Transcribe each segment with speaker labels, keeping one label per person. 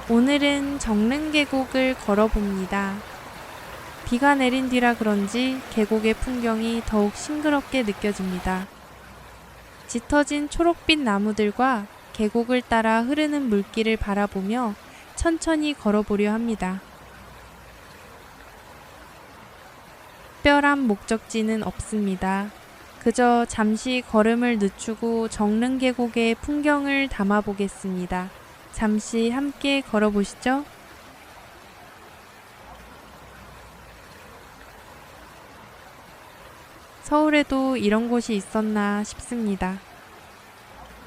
Speaker 1: 오늘은 정릉계곡을 걸어봅니다. 비가 내린 뒤라 그런지 계곡의 풍경이 더욱 싱그럽게 느껴집니다. 짙어진 초록빛 나무들과 계곡을 따라 흐르는 물길을 바라보며 천천히 걸어보려 합니다. 특별한 목적지는 없습니다. 그저 잠시 걸음을 늦추고 정릉계곡의 풍경을 담아보겠습니다. 잠시 함께 걸어보시죠. 서울에도 이런 곳이 있었나 싶습니다.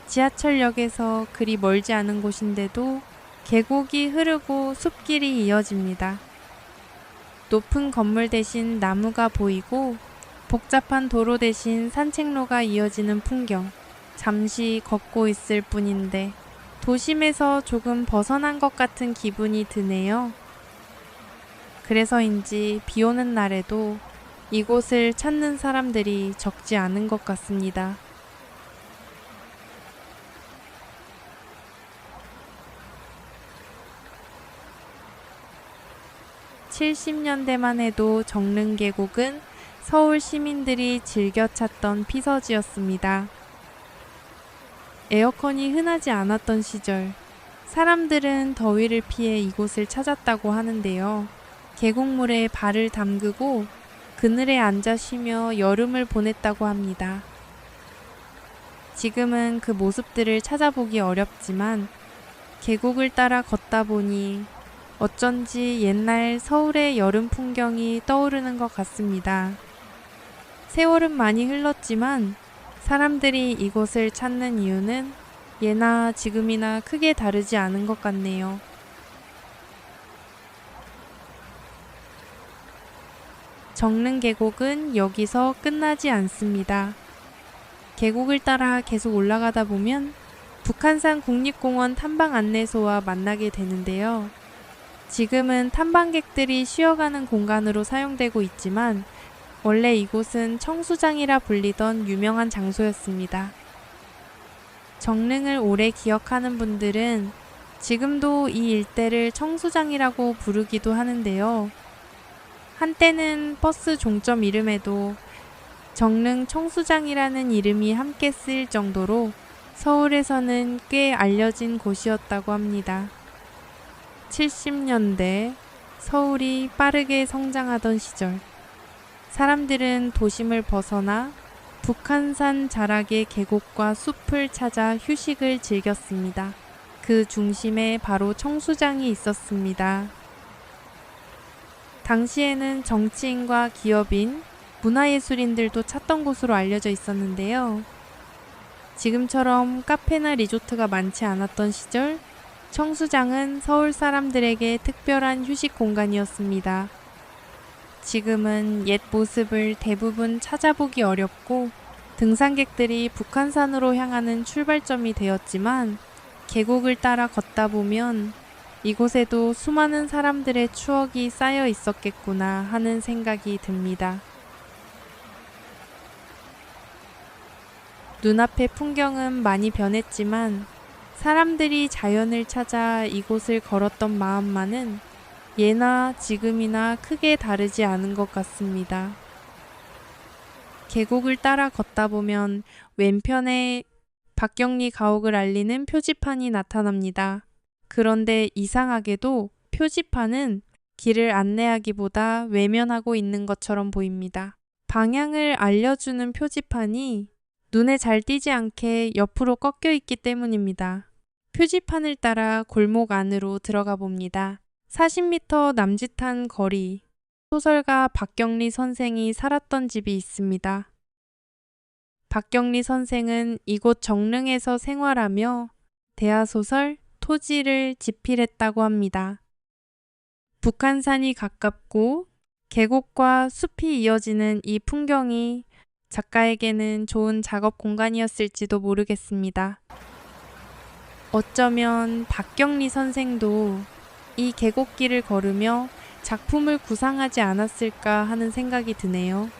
Speaker 1: 지하철역에서 그리 멀지 않은 곳인데도 계곡이 흐르고 숲길이 이어집니다. 높은 건물 대신 나무가 보이고 복잡한 도로 대신 산책로가 이어지는 풍경. 잠시 걷고 있을 뿐인데 도심에서 조금 벗어난 것 같은 기분이 드네요. 그래서인지 비 오는 날에도 이곳을 찾는 사람들이 적지 않은 것 같습니다. (70년대만) 해도 정릉계곡은 서울 시민들이 즐겨 찾던 피서지였습니다. 에어컨이 흔하지 않았던 시절, 사람들은 더위를 피해 이곳을 찾았다고 하는데요. 계곡물에 발을 담그고 그늘에 앉아 쉬며 여름을 보냈다고 합니다. 지금은 그 모습들을 찾아보기 어렵지만 계곡을 따라 걷다 보니 어쩐지 옛날 서울의 여름 풍경이 떠오르는 것 같습니다. 세월은 많이 흘렀지만 사람들이 이곳을 찾는 이유는 예나 지금이나 크게 다르지 않은 것 같네요. 정릉계곡은 여기서 끝나지 않습니다. 계곡을 따라 계속 올라가다 보면 북한산 국립공원 탐방 안내소와 만나게 되는데요. 지금은 탐방객들이 쉬어가는 공간으로 사용되고 있지만 원래 이곳은 청수장이라 불리던 유명한 장소였습니다. 정릉을 오래 기억하는 분들은 지금도 이 일대를 청수장이라고 부르기도 하는데요. 한때는 버스 종점 이름에도 정릉 청수장이라는 이름이 함께 쓰일 정도로 서울에서는 꽤 알려진 곳이었다고 합니다. 70년대 서울이 빠르게 성장하던 시절, 사람들은 도심을 벗어나 북한산 자락의 계곡과 숲을 찾아 휴식을 즐겼습니다. 그 중심에 바로 청수장이 있었습니다. 당시에는 정치인과 기업인, 문화예술인들도 찾던 곳으로 알려져 있었는데요. 지금처럼 카페나 리조트가 많지 않았던 시절, 청수장은 서울 사람들에게 특별한 휴식 공간이었습니다. 지금은 옛 모습을 대부분 찾아보기 어렵고 등산객들이 북한산으로 향하는 출발점이 되었지만 계곡을 따라 걷다 보면 이곳에도 수많은 사람들의 추억이 쌓여 있었겠구나 하는 생각이 듭니다. 눈앞의 풍경은 많이 변했지만 사람들이 자연을 찾아 이곳을 걸었던 마음만은 예나 지금이나 크게 다르지 않은 것 같습니다. 계곡을 따라 걷다 보면 왼편에 박경리 가옥을 알리는 표지판이 나타납니다. 그런데 이상하게도 표지판은 길을 안내하기보다 외면하고 있는 것처럼 보입니다. 방향을 알려주는 표지판이 눈에 잘 띄지 않게 옆으로 꺾여 있기 때문입니다. 표지판을 따라 골목 안으로 들어가 봅니다. 40m 남짓한 거리, 소설가 박경리 선생이 살았던 집이 있습니다. 박경리 선생은 이곳 정릉에서 생활하며 대하소설 토지를 집필했다고 합니다. 북한산이 가깝고 계곡과 숲이 이어지는 이 풍경이 작가에게는 좋은 작업 공간이었을지도 모르겠습니다. 어쩌면 박경리 선생도 이 계곡길을 걸으며 작품을 구상하지 않았을까 하는 생각이 드네요.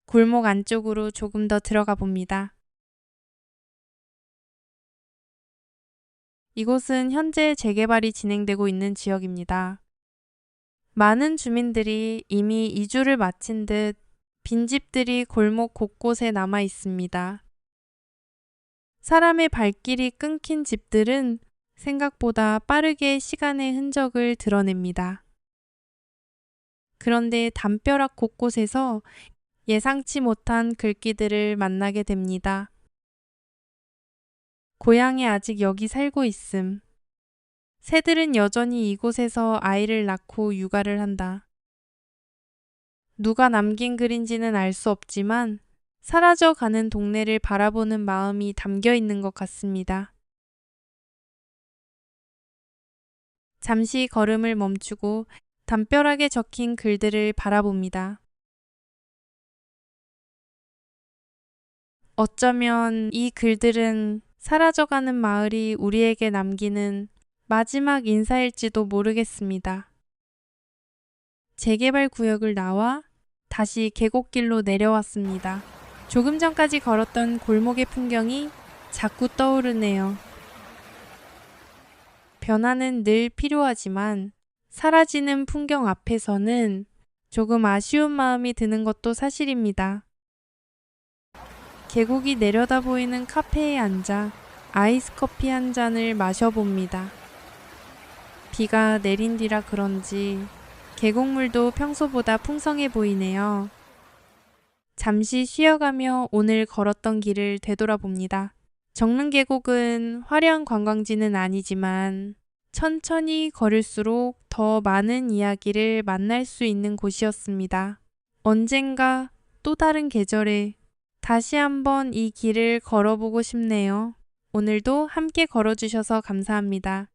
Speaker 1: 골목 안쪽으로 조금 더 들어가 봅니다. 이곳은 현재 재개발이 진행되고 있는 지역입니다. 많은 주민들이 이미 이주를 마친 듯 빈집들이 골목 곳곳에 남아 있습니다. 사람의 발길이 끊긴 집들은 생각보다 빠르게 시간의 흔적을 드러냅니다. 그런데 담벼락 곳곳에서 예상치 못한 글귀들을 만나게 됩니다. 고향이 아직 여기 살고 있음. 새들은 여전히 이곳에서 아이를 낳고 육아를 한다. 누가 남긴 글인지는 알 수 없지만 사라져가는 동네를 바라보는 마음이 담겨 있는 것 같습니다. 잠시 걸음을 멈추고 담벼락에 적힌 글들을 바라봅니다. 어쩌면 이 글들은 사라져가는 마을이 우리에게 남기는 마지막 인사일지도 모르겠습니다. 재개발 구역을 나와 다시 계곡길로 내려왔습니다. 조금 전까지 걸었던 골목의 풍경이 자꾸 떠오르네요. 변화는 늘 필요하지만 사라지는 풍경 앞에서는 조금 아쉬운 마음이 드는 것도 사실입니다. 계곡이 내려다 보이는 카페에 앉아 아이스 커피 한 잔을 마셔봅니다. 비가 내린 뒤라 그런지 계곡물도 평소보다 풍성해 보이네요. 잠시 쉬어가며 오늘 걸었던 길을 되돌아봅니다. 정릉계곡은 화려한 관광지는 아니지만 천천히 걸을수록 더 많은 이야기를 만날 수 있는 곳이었습니다. 언젠가 또 다른 계절에 다시 한번 이 길을 걸어보고 싶네요. 오늘도 함께 걸어주셔서 감사합니다.